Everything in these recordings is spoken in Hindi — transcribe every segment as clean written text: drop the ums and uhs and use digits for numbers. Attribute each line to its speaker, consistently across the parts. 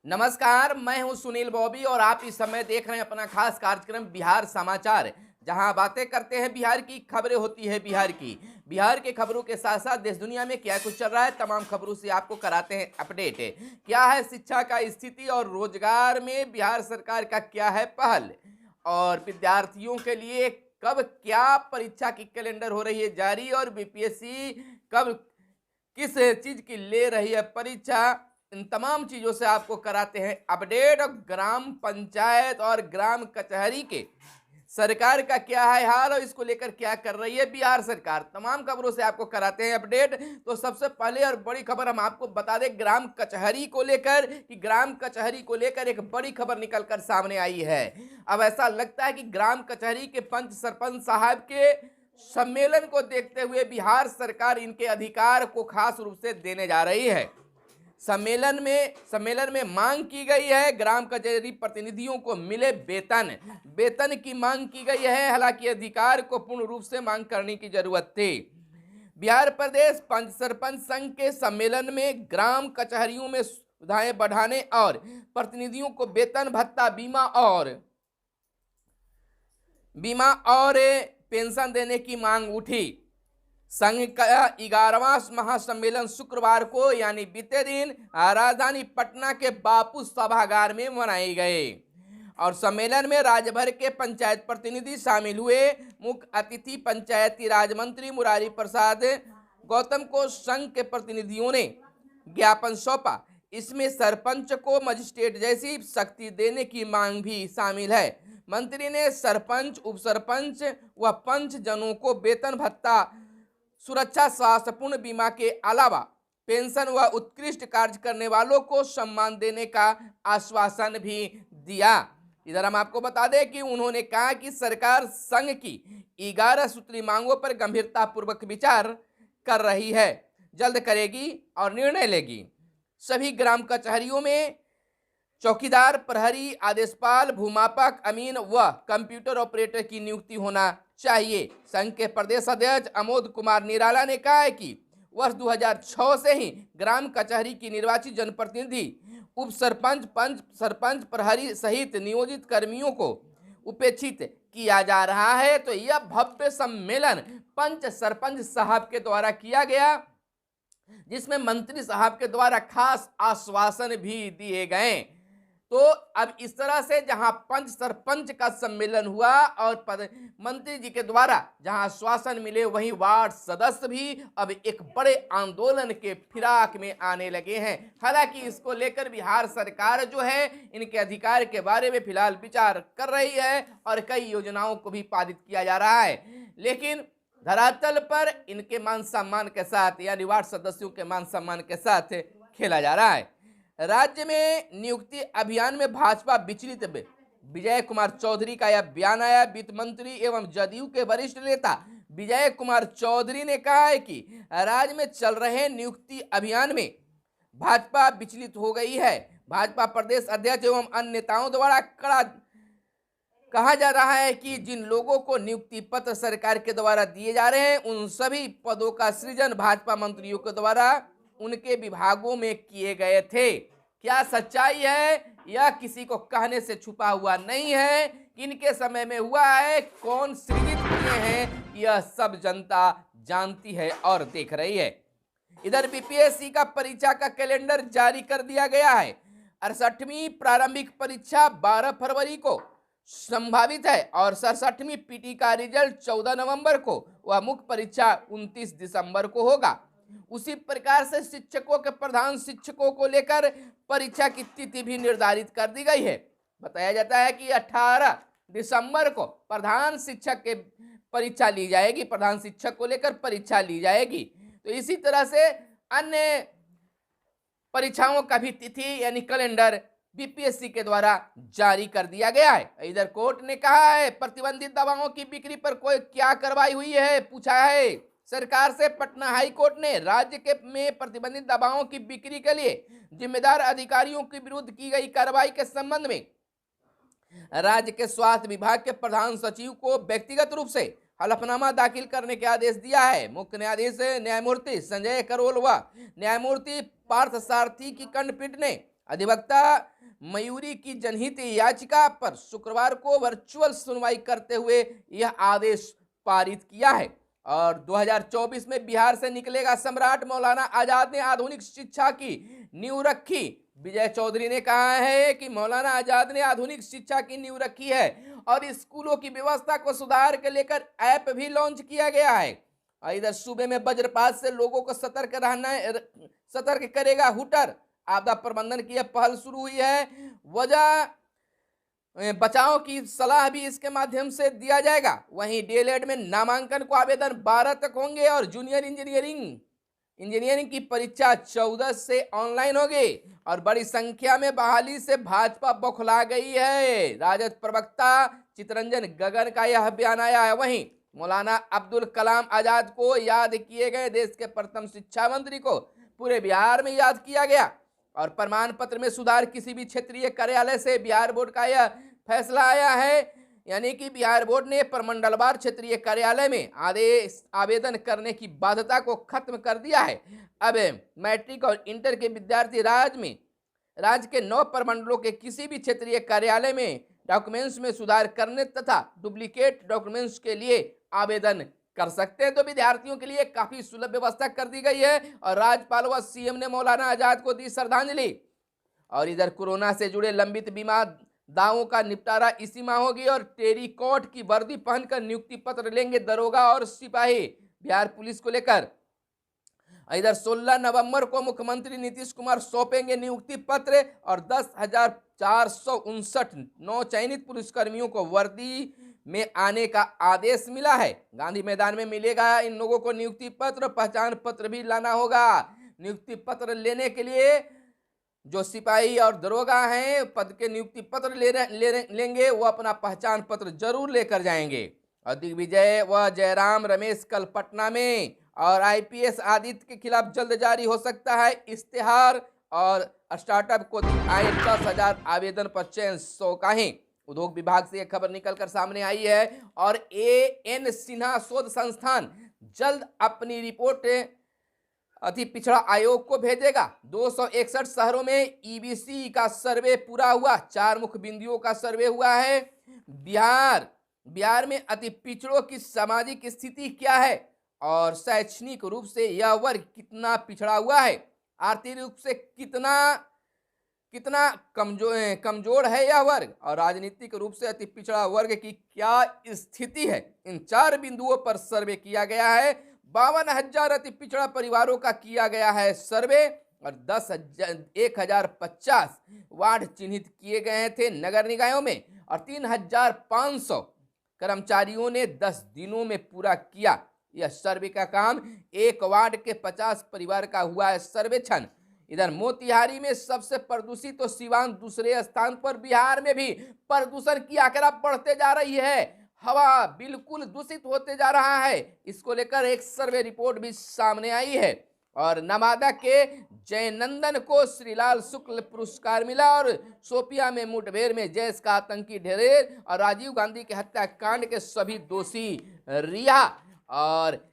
Speaker 1: नमस्कार, मैं हूं सुनील बॉबी और आप इस समय देख रहे हैं अपना खास कार्यक्रम बिहार समाचार, जहां बातें करते हैं बिहार की, खबरें होती है बिहार की। बिहार के खबरों के साथ साथ देश दुनिया में क्या कुछ चल रहा है, तमाम खबरों से आपको कराते हैं अपडेट। क्या है शिक्षा का स्थिति और रोजगार में बिहार सरकार का क्या है पहल, और विद्यार्थियों के लिए कब क्या परीक्षा की कैलेंडर हो रही है जारी, और बीपीएससी कब किस चीज की ले रही है परीक्षा। इन तमाम चीजों से आपको कराते हैं अपडेट। और ग्राम पंचायत और ग्राम कचहरी के सरकार का क्या है हाल और इसको लेकर क्या कर रही है बिहार सरकार, तमाम खबरों से आपको कराते हैं अपडेट। तो सबसे पहले और बड़ी खबर हम आपको बता दें ग्राम कचहरी को लेकर, कि ग्राम कचहरी को लेकर एक बड़ी खबर निकलकर सामने आई है। अब ऐसा लगता है कि ग्राम कचहरी के पंच सरपंच साहब के सम्मेलन को देखते हुए बिहार सरकार इनके अधिकार को खास रूप से देने जा रही है। सम्मेलन में मांग की गई है ग्राम कचहरी प्रतिनिधियों को मिले वेतन की मांग की गई है। हालांकि अधिकार को पूर्ण रूप से मांग करने की जरूरत थी। बिहार प्रदेश पंच सरपंच संघ के सम्मेलन में ग्राम कचहरियों में सुविधाएं बढ़ाने और प्रतिनिधियों को वेतन भत्ता बीमा और पेंशन देने की मांग उठी। संघ का 11वां महासम्मेलन शुक्रवार को यानी बीते दिन राजधानी पटना के बापू सभागार में मनाए गए और सम्मेलन में राज्य भर के पंचायत प्रतिनिधि शामिल हुए। मुख्य अतिथि पंचायती राज मंत्री मुरारी प्रसाद गौतम को संघ के प्रतिनिधियों ने ज्ञापन सौंपा। इसमें सरपंच को मजिस्ट्रेट जैसी शक्ति देने की मांग भी शामिल है। मंत्री ने सरपंच, उपसरपंच व पंच जनों को वेतन भत्ता, सुरक्षा, स्वास्थ्यपूर्ण बीमा के अलावा पेंशन व उत्कृष्ट कार्य करने वालों को सम्मान देने का आश्वासन भी दिया। इधर हम आपको बता दें कि उन्होंने कहा कि सरकार संघ की 11 सूत्री मांगों पर गंभीरता पूर्वक विचार कर रही है, जल्द करेगी और निर्णय लेगी। सभी ग्राम कचहरियों में चौकीदार, प्रहरी, आदेशपाल, भूमापक, अमीन व कंप्यूटर ऑपरेटर की नियुक्ति होना चाहिए। संघ के प्रदेश अध्यक्ष अमोद कुमार निराला ने कहा है कि वर्ष 2006 से ही ग्राम कचहरी की निर्वाचित जनप्रतिनिधि, उप सरपंच, पंच सरपंच, प्रहरी सहित नियोजित कर्मियों को उपेक्षित किया जा रहा है। तो यह भव्य सम्मेलन पंच सरपंच साहब के द्वारा किया गया, जिसमें मंत्री साहब के द्वारा खास आश्वासन भी दिए गए। तो अब इस तरह से जहां पंच सरपंच का सम्मेलन हुआ और मंत्री जी के द्वारा जहां आश्वासन मिले, वहीं वार्ड सदस्य भी अब एक बड़े आंदोलन के फिराक में आने लगे हैं। हालांकि इसको लेकर बिहार सरकार जो है इनके अधिकार के बारे में फिलहाल विचार कर रही है और कई योजनाओं को भी पारित किया जा रहा है, लेकिन धरातल पर इनके मान सम्मान के साथ यानी वार्ड सदस्यों के मान सम्मान के साथ खेला जा रहा है। राज्य में नियुक्ति अभियान में भाजपा विचलित, विजय कुमार चौधरी का यह बयान आया। वित्त मंत्री एवं जदयू के वरिष्ठ नेता विजय कुमार चौधरी ने कहा है कि राज्य में चल रहे नियुक्ति अभियान में भाजपा विचलित हो गई है। भाजपा प्रदेश अध्यक्ष एवं अन्य नेताओं द्वारा कहा जा रहा है कि जिन लोगों को नियुक्ति पत्र सरकार के द्वारा दिए जा रहे हैं, उन सभी पदों का सृजन भाजपा मंत्रियों के द्वारा उनके विभागों में किए गए थे। क्या सच्चाई है? यह किसी को कहने से छुपा हुआ नहीं है। किनके समय में हुआ है, कौन सृजित किए हैं, यह सब जनता जानती है और देख रही है। इधर बीपीएससी का परीक्षा का कैलेंडर जारी कर दिया गया है। 68वीं प्रारंभिक परीक्षा 12 फरवरी को संभावित है और 67वीं पीटी का रिजल्ट 14 नवंबर को व मुख्य परीक्षा 29 दिसंबर को होगा। उसी प्रकार से शिक्षकों के प्रधान शिक्षकों को लेकर परीक्षा की तिथि भी निर्धारित कर दी गई है। बताया जाता है कि 18 दिसंबर को प्रधान शिक्षक के परीक्षा ली जाएगी, प्रधान शिक्षक को लेकर परीक्षा ली जाएगी। तो इसी तरह से अन्य परीक्षाओं का भी तिथि यानी कैलेंडर बीपीएससी के द्वारा जारी कर दिया गया है। इधर कोर्ट ने कहा है प्रतिबंधित दवाओं की बिक्री पर कोई क्या कार्रवाई हुई है, पूछा है सरकार से। पटना हाई कोर्ट ने राज्य के में प्रतिबंधित दवाओं की बिक्री के लिए जिम्मेदार अधिकारियों के विरुद्ध की गई कार्रवाई के संबंध में राज्य के स्वास्थ्य विभाग के प्रधान सचिव को व्यक्तिगत रूप से हलफनामा दाखिल करने के आदेश दिया है। मुख्य न्यायाधीश न्यायमूर्ति संजय करोल व न्यायमूर्ति पार्थ सारथी की खंडपीठ ने अधिवक्ता मयूरी की जनहित याचिका पर शुक्रवार को वर्चुअल सुनवाई करते हुए यह आदेश पारित किया है। और 2024 में बिहार से निकलेगा सम्राट, मौलाना आजाद ने आधुनिक शिक्षा की नींव रखी। विजय चौधरी ने कहा है कि मौलाना आजाद ने आधुनिक शिक्षा की नींव रखी है और स्कूलों की व्यवस्था को सुधार के लेकर ऐप भी लॉन्च किया गया है। इधर सूबे में वज्रपात से लोगों को सतर्क करेगा हुटर। आपदा प्रबंधन की यह पहल शुरू हुई है। वजह बचाव की सलाह भी इसके माध्यम से दिया जाएगा। वहीं डीएलएड में नामांकन को आवेदन 12 तक होंगे और जूनियर इंजीनियरिंग की परीक्षा 14 से ऑनलाइन होगी। और बड़ी संख्या में बहाली से भाजपा बौखला गई है। राजद प्रवक्ता चितरंजन गगन का यह बयान आया है। वहीं मौलाना अब्दुल कलाम आजाद को याद किए गए। देश के प्रथम शिक्षा मंत्री को पूरे बिहार में याद किया गया। और प्रमाण पत्र में सुधार, किसी भी क्षेत्रीय कार्यालय से बिहार बोर्ड का यह फैसला आया है। यानी कि बिहार बोर्ड ने प्रमंडलवार क्षेत्रीय कार्यालय में आवेदन करने की बाध्यता को खत्म कर दिया है। अब मैट्रिक और इंटर के विद्यार्थी राज्य के 9 प्रमंडलों के किसी भी क्षेत्रीय कार्यालय में डॉक्यूमेंट्स में सुधार करने तथा डुप्लीकेट डॉक्यूमेंट्स के लिए आवेदन कर सकते हैं। तो विद्यार्थियों के लिए काफी सुलभ व्यवस्था कर दी गई है। और राज्यपाल व सीएम ने मौलाना आजाद को दी श्रद्धांजलि। और इधर कोरोना से जुड़े लंबित बीमा दावों का निपटारा इसी माह होगी। और टेरिकॉट की वर्दी पहनकर नियुक्ति पत्र लेंगे दरोगा और सिपाही बिहार पुलिस को लेकर। इधर 16 नवंबर को मुख्यमंत्री नीतीश कुमार सौंपेंगे नियुक्ति पत्र। और 10,459 नौ चयनित पुलिसकर्मियों को वर्दी में आने का आदेश मिला है। गांधी मैदान में मिलेगा इन लोगों को नियुक्ति पत्र, पहचान पत्र भी लाना होगा। नियुक्ति पत्र लेने के लिए जो सिपाही और दरोगा हैं पद के नियुक्ति पत्र लेंगे, वो अपना पहचान पत्र जरूर लेकर जाएंगे। और दिग्विजय व जयराम रमेश कल पटना में। और आईपीएस आदित्य के खिलाफ जल्द जारी हो सकता है इश्तेहार। और स्टार्टअप को आए 10,000 आवेदन पर चयन 100 का ही। उद्योग विभाग से यह खबर निकलकर सामने आई है। और एएन सिन्हा शोध संस्थान जल्द अपनी रिपोर्ट अति पिछड़ा आयोग को भेजेगा। 261 शहरों में ईबीसी का सर्वे पूरा हुआ। 4 मुख्य बिंदुओं का सर्वे हुआ है। बिहार में अति पिछड़ों की सामाजिक स्थिति क्या है और शैक्षणिक रूप से यह वर्ग कितना पिछड़ा हुआ है, आर्थिक रूप से कितना कमजोर है यह वर्ग, और राजनीतिक रूप से अति पिछड़ा वर्ग की क्या स्थिति है। इन 4 बिंदुओं पर सर्वे किया गया है। 52,000 अति पिछड़ा परिवारों का किया गया है सर्वे। और 1,050 वार्ड चिन्हित किए गए थे नगर निकायों में। और 3,500 कर्मचारियों ने 10 दिनों में पूरा किया यह सर्वे का काम। 1 वार्ड के 50 परिवार का हुआ है सर्वेक्षण। इधर मोतिहारी में सबसे प्रदूषित तो सिवान दूसरे स्थान पर। बिहार में भी प्रदूषण की आंकड़ा बढ़ते जा रही है। हवा बिल्कुल दूषित होते जा रहा है। इसको लेकर एक सर्वे रिपोर्ट भी सामने आई है। और नवादा के जयनंदन को श्रीलाल शुक्ल पुरस्कार मिला। और शोपिया में मुठभेड़ में जैश का आतंकी ढेर और राजीव गांधी के हत्याकांड के सभी दोषी रिहा। और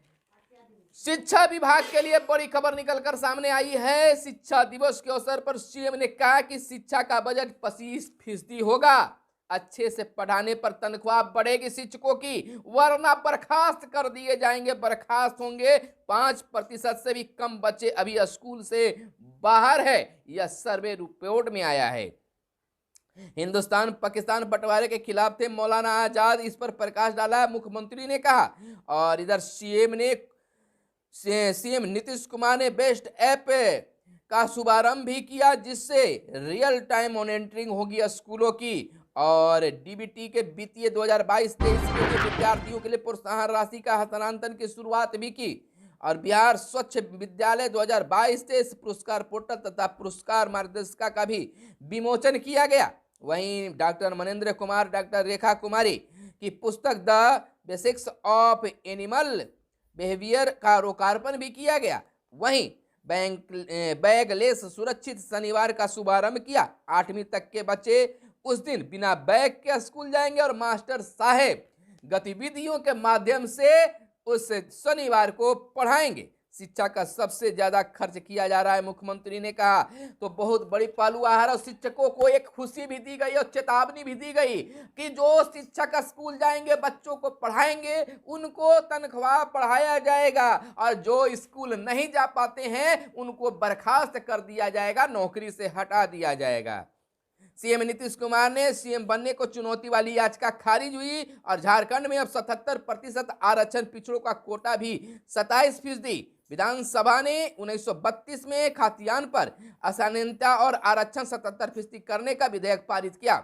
Speaker 1: शिक्षा विभाग के लिए बड़ी खबर निकलकर सामने आई है। शिक्षा दिवस के अवसर पर सीएम ने कहा कि शिक्षा का बजट 25% होगा। अच्छे से पढ़ाने पर तनख्वाह बढ़ेगी शिक्षकों की, वरना बर्खास्त कर दिए जाएंगे। बर्खास्त होंगे। 5% से भी कम बच्चे अभी स्कूल से बाहर है। यह सर्वे रिपोर्ट में आया है। हिंदुस्तान पाकिस्तान बंटवारे के खिलाफ थे मौलाना आजाद, इस पर प्रकाश डाला मुख्यमंत्री ने कहा। और इधर सीएम नीतीश कुमार ने बेस्ट ऐप का शुभारंभ भी किया, जिससे रियल टाइम मॉनिटरिंग होगी स्कूलों की। और डीबीटी के वित्तीय 2022-23 के लिए विद्यार्थियों के लिए प्रोत्साहन राशि का हस्तांतरण की शुरुआत भी की। और बिहार स्वच्छ विद्यालय 2022-23 पुरस्कार पोर्टल तथा पुरस्कार मार्गदर्शिका का भी विमोचन किया गया। वहीं डॉक्टर मनेंद्र कुमार, डॉक्टर रेखा कुमारी की पुस्तक the basics of animal behaviour का लोकार्पण भी किया गया। वहीं बैगलेस सुरक्षित शनिवार का शुभारंभ किया। 8वीं तक के बच्चे उस दिन बिना बैग के स्कूल जाएंगे और मास्टर साहेब गतिविधियों के माध्यम से उस शनिवार को पढ़ाएंगे। शिक्षा का सबसे ज्यादा खर्च किया जा रहा है, मुख्यमंत्री ने कहा। तो बहुत बड़ी पहलू आ रहा है और शिक्षकों को एक खुशी भी दी गई और चेतावनी भी दी गई कि जो शिक्षक स्कूल जाएंगे, बच्चों को पढ़ाएंगे, उनको तनख्वाह बढ़ाया जाएगा और जो स्कूल नहीं जा पाते हैं उनको बर्खास्त कर दिया जाएगा, नौकरी से हटा दिया जाएगा। सीएम नीतीश कुमार ने सीएम बनने को चुनौती वाली याचिका खारिज हुई और झारखंड में अब 77% आरक्षण, पिछड़ों का कोटा भी 27%। विधानसभा ने 1932 में खातियान पर असमानता और आरक्षण 77% करने का विधेयक पारित किया।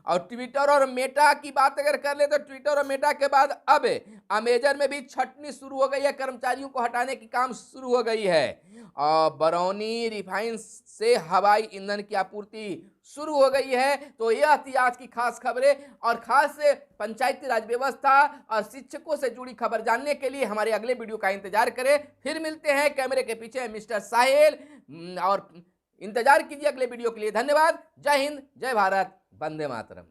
Speaker 1: और ट्विटर और मेटा की बात अगर कर ले तो ट्विटर और मेटा के बाद अब अमेजन में भी छटनी शुरू हो गई है, कर्मचारियों को हटाने की काम शुरू हो गई है। और बरौनी रिफाइन से हवाई ईंधन की आपूर्ति शुरू हो गई है। तो यह थी आज की खास खबरें और खास पंचायती राज व्यवस्था और शिक्षकों से जुड़ी खबर जानने के लिए हमारे अगले वीडियो का इंतजार करें। फिर मिलते हैं, कैमरे के पीछे मिस्टर साहिल, और इंतजार कीजिए अगले वीडियो के लिए। धन्यवाद। जय हिंद, जय भारत, वंदे मातरम।